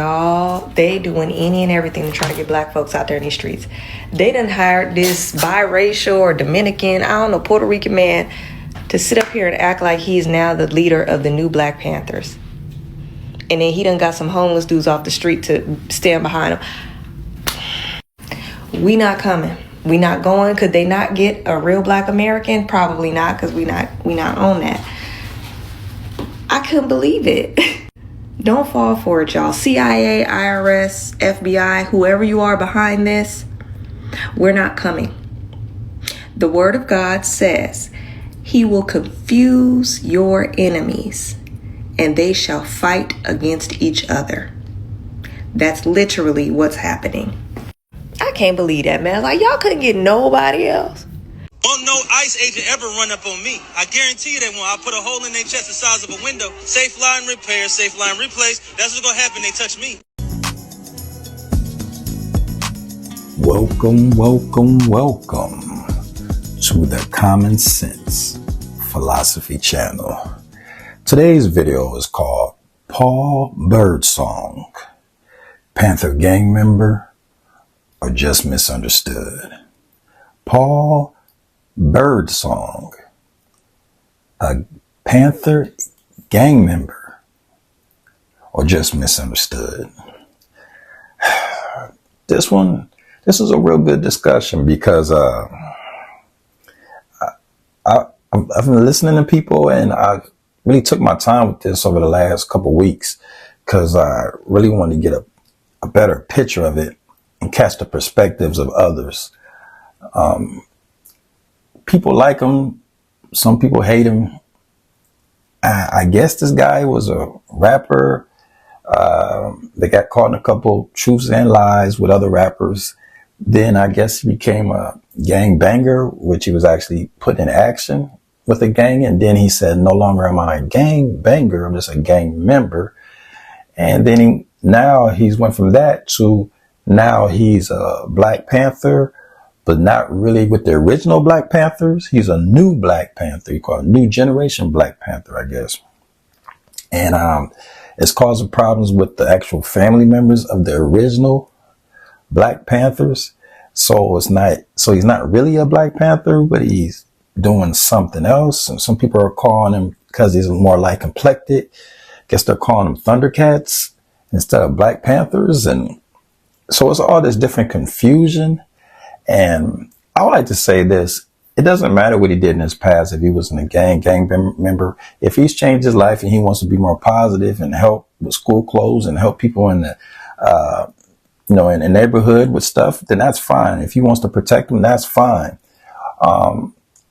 Y'all, they doing any and everything to try to get black folks out there in these streets. They done hired this biracial or Dominican, I don't know, Puerto Rican man to sit up here and act like he's now the leader of the new Black Panthers. And then he done got some homeless dudes off the street to stand behind him. We not coming. We not going. Could they not get a real Black American? Probably not, because we not on that. I couldn't believe it. Don't fall for it, y'all. CIA, IRS, FBI, whoever you are behind this, we're not coming. The word of God says, He will confuse your enemies, and they shall fight against each other. That's literally what's happening. I can't believe that, man. Like, y'all couldn't get nobody else. Won't no ICE agent ever run up on me. I guarantee you they won't. I'll put a hole in their chest the size of a window. Safe line repair, safe line replace. That's what's gonna happen. They touch me. Welcome to the Common Sense Philosophy Channel. Today's video is called Paul Birdsong, Panther gang member or just misunderstood. Paul Birdsong, a Panther gang member or just misunderstood. This is a real good discussion because I've been listening to people, and I really took my time with this over the last couple of weeks because I really wanted to get a better picture of it and catch the perspectives of others. People like him. Some people hate him. I guess this guy was a rapper. They got caught in a couple truths and lies with other rappers. Then I guess he became a gang banger, which he was actually put in action with a gang. And then he said, no longer am I a gang banger. I'm just a gang member. And then now he's went from that to now he's a Black Panther, but not really with the original Black Panthers. He's a new Black Panther. He called a new generation Black Panther, I guess. And it's causing problems with the actual family members of the original Black Panthers. So he's not really a Black Panther, but he's doing something else. And some people are calling him, because he's more light complected, guess they're calling him Thundercats instead of Black Panthers. And so it's all this different confusion. And I would like to say this: it doesn't matter what he did in his past. If he was in a gang member, if he's changed his life and he wants to be more positive and help with school clothes and help people in the, in the neighborhood with stuff, then that's fine. If he wants to protect them, that's fine.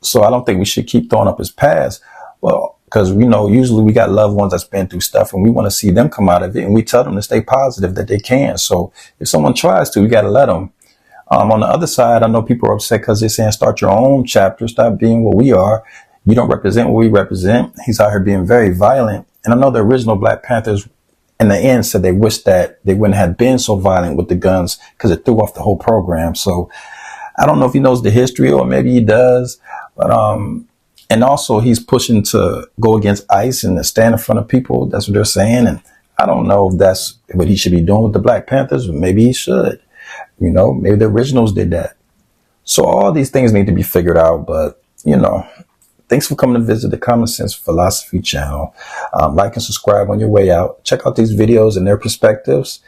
So I don't think we should keep throwing up his past. Well, because usually we got loved ones that's been through stuff and we want to see them come out of it, and we tell them to stay positive that they can. So if someone tries to, we got to let them. On the other side, I know people are upset because they're saying start your own chapter, stop being what we are. You don't represent what we represent. He's out here being very violent. And I know the original Black Panthers in the end said they wish that they wouldn't have been so violent with the guns because it threw off the whole program. So I don't know if he knows the history, or maybe he does. But and also he's pushing to go against ICE and to stand in front of people. That's what they're saying. And I don't know if that's what he should be doing with the Black Panthers, but maybe he should. Maybe the originals did that. So all these things need to be figured out. But, thanks for coming to visit the Common Sense Philosophy Channel. Like and subscribe on your way out. Check out these videos and their perspectives,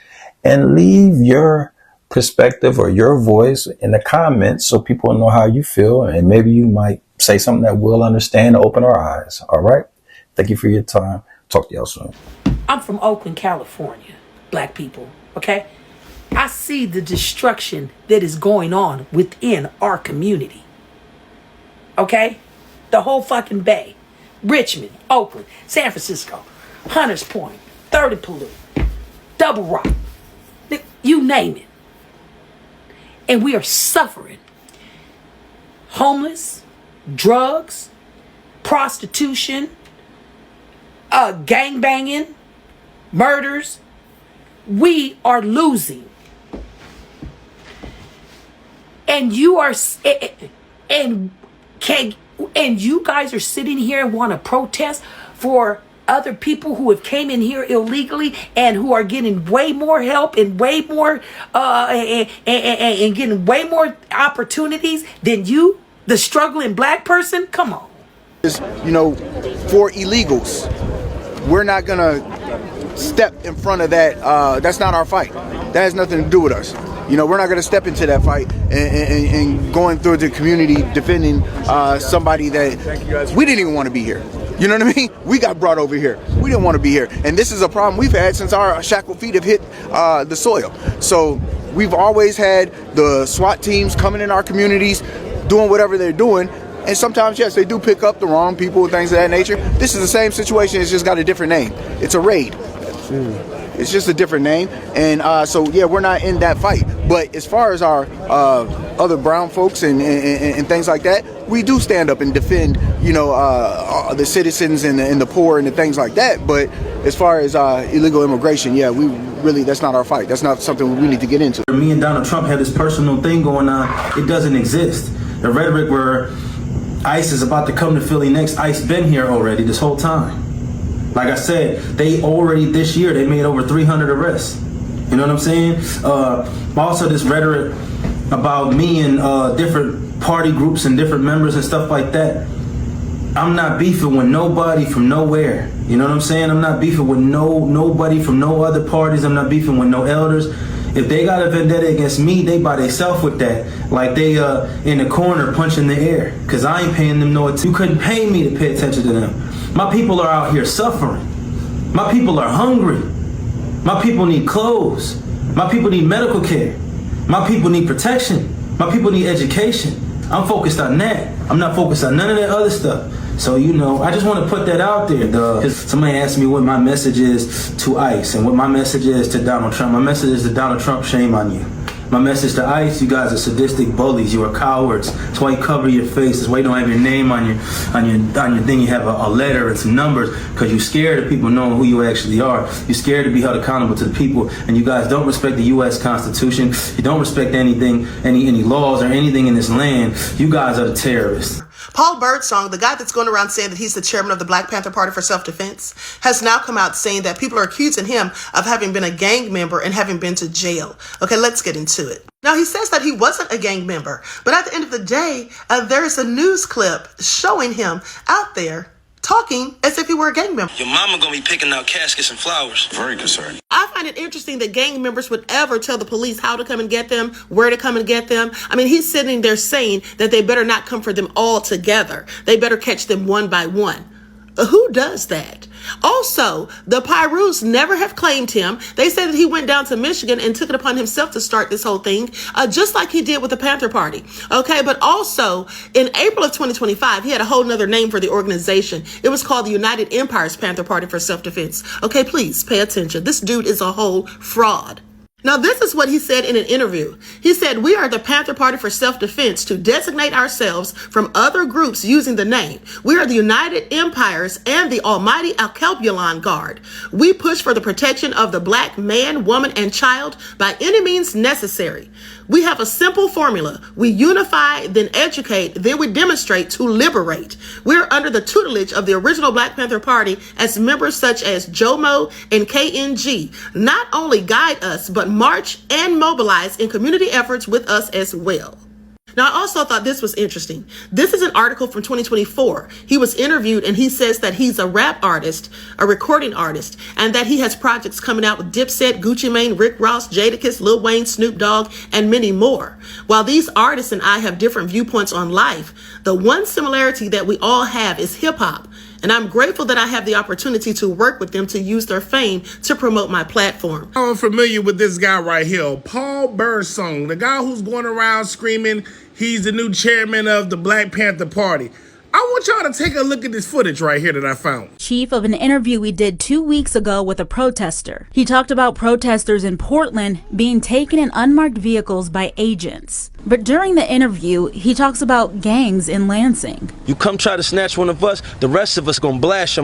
and leave your perspective or your voice in the comments so people know how you feel. And maybe you might say something that we'll understand and open our eyes. All right. Thank you for your time. Talk to y'all soon. I'm from Oakland, California, Black people. Okay. I see the destruction that is going on within our community. Okay? The whole fucking Bay. Richmond, Oakland, San Francisco, Hunters Point, 30 Palouse, Double Rock. You name it. And we are suffering. Homeless, drugs, prostitution, gangbanging, murders. We are losing. And you guys are sitting here and want to protest for other people who have came in here illegally and who are getting way more help and way more and getting way more opportunities than you, the struggling black person? Come on. You know, for illegals, we're not gonna step in front of that. That's not our fight. That has nothing to do with us. You know, we're not gonna step into that fight and going through the community defending somebody that we didn't even want to be here. You know what I mean? We got brought over here. We didn't want to be here. And this is a problem we've had since our shackled feet have hit the soil. So we've always had the SWAT teams coming in our communities, doing whatever they're doing. And sometimes, yes, they do pick up the wrong people and things of that nature. This is the same situation. It's just got a different name. It's a raid. It's just a different name. And so, yeah, we're not in that fight. But as far as our other brown folks and things like that, we do stand up and defend, you know, the citizens and the poor and the things like that. But as far as illegal immigration, yeah, we really, that's not our fight. That's not something we need to get into. Me and Donald Trump have this personal thing going on. It doesn't exist. The rhetoric where ICE is about to come to Philly next, ICE been here already this whole time. Like I said, they already this year, they made over 300 arrests. You know what I'm saying? Also this rhetoric about me and different party groups and different members and stuff like that. I'm not beefing with nobody from nowhere. You know what I'm saying? I'm not beefing with nobody from no other parties. I'm not beefing with no elders. If they got a vendetta against me, they by themselves with that. Like they in the corner punching the air. Cause I ain't paying them no attention. You couldn't pay me to pay attention to them. My people are out here suffering. My people are hungry. My people need clothes. My people need medical care. My people need protection. My people need education. I'm focused on that. I'm not focused on none of that other stuff. So, you know, I just want to put that out there. Somebody asked me what my message is to ICE and what my message is to Donald Trump. My message is to Donald Trump, shame on you. My message to ICE, you guys are sadistic bullies. You are cowards. That's why you cover your face. That's why you don't have your name on your thing. You have a letter and some numbers because you're scared of people knowing who you actually are. You're scared to be held accountable to the people. And you guys don't respect the U.S. Constitution. You don't respect anything, any laws or anything in this land. You guys are the terrorists. Paul Birdsong, the guy that's going around saying that he's the chairman of the Black Panther Party for Self-Defense, has now come out saying that people are accusing him of having been a gang member and having been to jail. Okay, let's get into it. Now, he says that he wasn't a gang member, but at the end of the day, there is a news clip showing him out there talking as if he were a gang member. Your mama gonna be picking out caskets and flowers. Very concerned. I find it interesting that gang members would ever tell the police how to come and get them, where to come and get them. I mean, he's sitting there saying that they better not come for them all together. They better catch them one by one. Who does that? Also, the Pyrus never have claimed him. They said that he went down to Michigan and took it upon himself to start this whole thing, just like he did with the Panther Party. Okay, but also in April of 2025, he had a whole nother name for the organization. It was called the United Empires Panther Party for Self-Defense. Okay, please pay attention. This dude is a whole fraud. Now, this is what he said in an interview. He said, "We are the Panther Party for Self-Defense to designate ourselves from other groups using the name. We are the United Empires and the Almighty Alkebulan Guard. We push for the protection of the black man, woman, and child by any means necessary. We have a simple formula. We unify, then educate, then we demonstrate to liberate. We're under the tutelage of the original Black Panther Party as members such as JOMO and KNG not only guide us, but march and mobilize in community efforts with us as well." Now, I also thought this was interesting. This is an article from 2024. He was interviewed and he says that he's a rap artist, a recording artist, and that he has projects coming out with Dipset, Gucci Mane, Rick Ross, Jadakiss, Lil Wayne, Snoop Dogg, and many more. While these artists and I have different viewpoints on life, the one similarity that we all have is hip hop. And I'm grateful that I have the opportunity to work with them to use their fame to promote my platform. I'm familiar with this guy right here, Paul Birdsong, the guy who's going around screaming he's the new chairman of the Black Panther Party. I want y'all to take a look at this footage right here that I found. Chief of an interview we did 2 weeks ago with a protester. He talked about protesters in Portland being taken in unmarked vehicles by agents. But during the interview, he talks about gangs in Lansing. You come try to snatch one of us, the rest of us gonna blast your.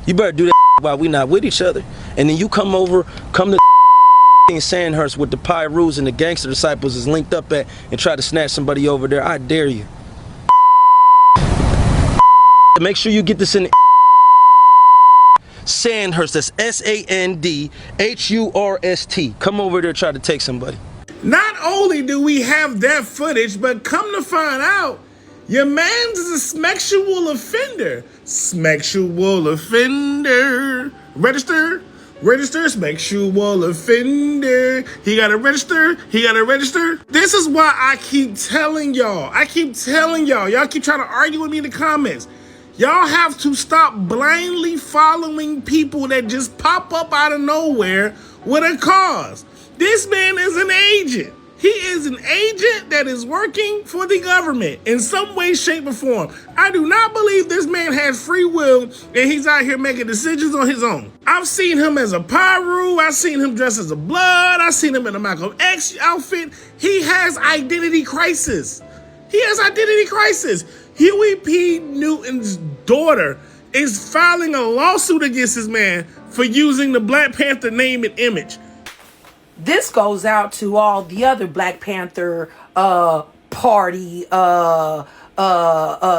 You better do that while we not with each other. And then you come to in Sandhurst with the Pyrus and the gangster disciples is linked up at and try to snatch somebody over there. I dare you. Make sure you get this in Sandhurst. That's Sandhurst. Come over there, try to take somebody. Not only do we have that footage, but come to find out, your man's is a sexual offender. Sexual offender. Register, sexual offender. He gotta register. This is why I keep telling y'all. Y'all keep trying to argue with me in the comments. Y'all have to stop blindly following people that just pop up out of nowhere with a cause. This man is an agent. He is an agent that is working for the government in some way, shape, or form. I do not believe this man has free will and he's out here making decisions on his own. I've seen him as a Pyru. I've seen him dressed as a Blood. I've seen him in a Malcolm X outfit. He has identity crisis. Huey P. Newton's daughter is filing a lawsuit against this man for using the Black Panther name and image. This goes out to all the other Black Panther party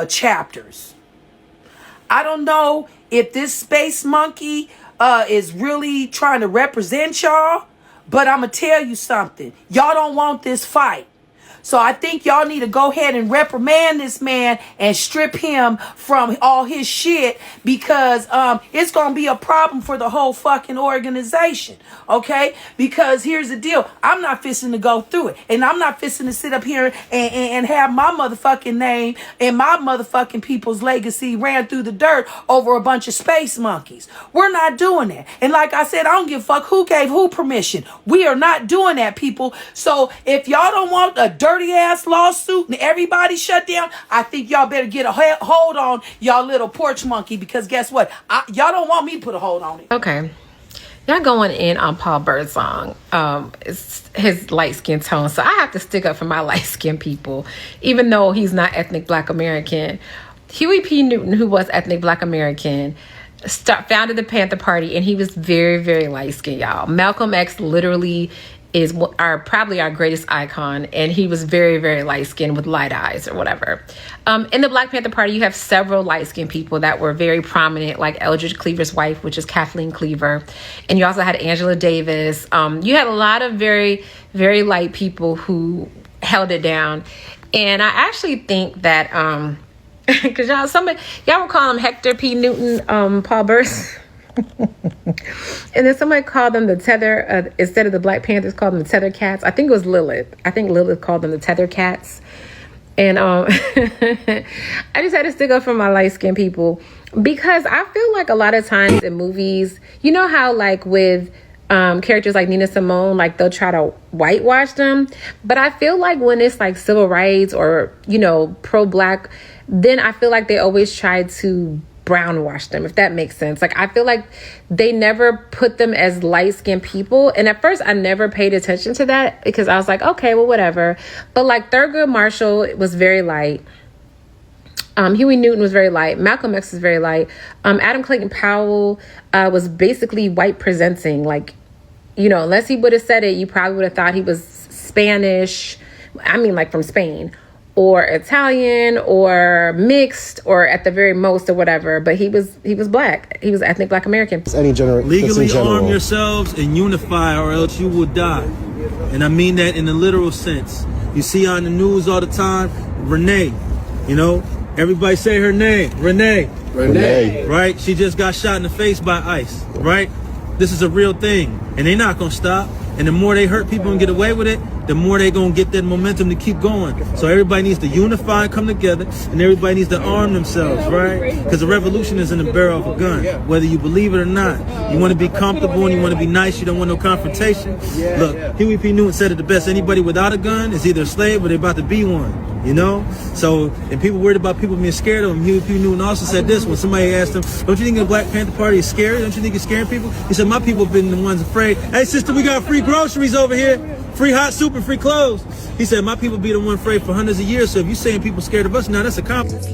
chapters. I don't know if this space monkey is really trying to represent y'all, but I'm gonna tell you something. Y'all don't want this fight. So I think y'all need to go ahead and reprimand this man and strip him from all his shit, because it's going to be a problem for the whole fucking organization, okay? Because here's the deal. I'm not fixing to go through it. And I'm not fixing to sit up here and have my motherfucking name and my motherfucking people's legacy ran through the dirt over a bunch of space monkeys. We're not doing that. And like I said, I don't give a fuck who gave who permission. We are not doing that, people. So if y'all don't want a dirty ass lawsuit and everybody shut down, I think y'all better get a hold on y'all little porch monkey, because guess what? Y'all don't want me to put a hold on it. Okay. Y'all going in on Paul Birdsong. It's his light skin tone. So I have to stick up for my light skinned people, even though he's not ethnic Black American. Huey P. Newton, who was ethnic Black American, founded the Panther Party, and he was very, very light skinned, y'all. Malcolm X literally is probably our greatest icon, and he was very, very light-skinned with light eyes or whatever. In the Black Panther Party, you have several light-skinned people that were very prominent, like Eldridge Cleaver's wife, which is Kathleen Cleaver, and you also had Angela Davis. You had a lot of very, very light people who held it down, and I actually think that because y'all will call him Hector P. Newton, Paul Birdsong. And then somebody called them the Tether, instead of the Black Panthers, called them the Tether Cats. I think it was Lilith. I think Lilith called them the Tether Cats. And I just had to stick up for my light-skinned people, because I feel like a lot of times in movies, you know how like with characters like Nina Simone, like they'll try to whitewash them. But I feel like when it's like civil rights or, you know, pro-Black, then I feel like they always try to brown wash them, if that makes sense. Like I feel like they never put them as light-skinned people, and at first I never paid attention to that, because I was like, okay, well, whatever. But like Thurgood Marshall was very light. Huey Newton was very light. Malcolm X was very light. Adam Clayton Powell was basically white presenting. Like, you know, unless he would have said it, you probably would have thought he was Spanish. I mean, like from Spain, or Italian, or mixed, or at the very most, or whatever. But he was Black. He was ethnic Black American. Legally arm yourselves and unify, or else you will die. And I mean that in a literal sense. You see on the news all the time, Renee, you know, everybody say her name, Renee. Right? She just got shot in the face by ICE, right? This is a real thing, and they're not gonna stop. And the more they hurt people and get away with it, the more they gonna get that momentum to keep going. So everybody needs to unify and come together, and everybody needs to arm themselves, right? Because the revolution is in the barrel of a gun, whether you believe it or not. You want to be comfortable and you want to be nice. You don't want no confrontation. Look, Huey P. Newton said it the best. Anybody without a gun is either a slave or they're about to be one. You know? So, and people worried about people being scared of him. Huey P. Newton also said this when somebody asked him, don't you think the Black Panther Party is scary? Don't you think it's scaring people? He said, my people have been the ones afraid. Hey, sister, we got free groceries over here. Free hot soup and free clothes. He said, my people be the one afraid for hundreds of years. So if you're saying people scared of us now, that's a compliment.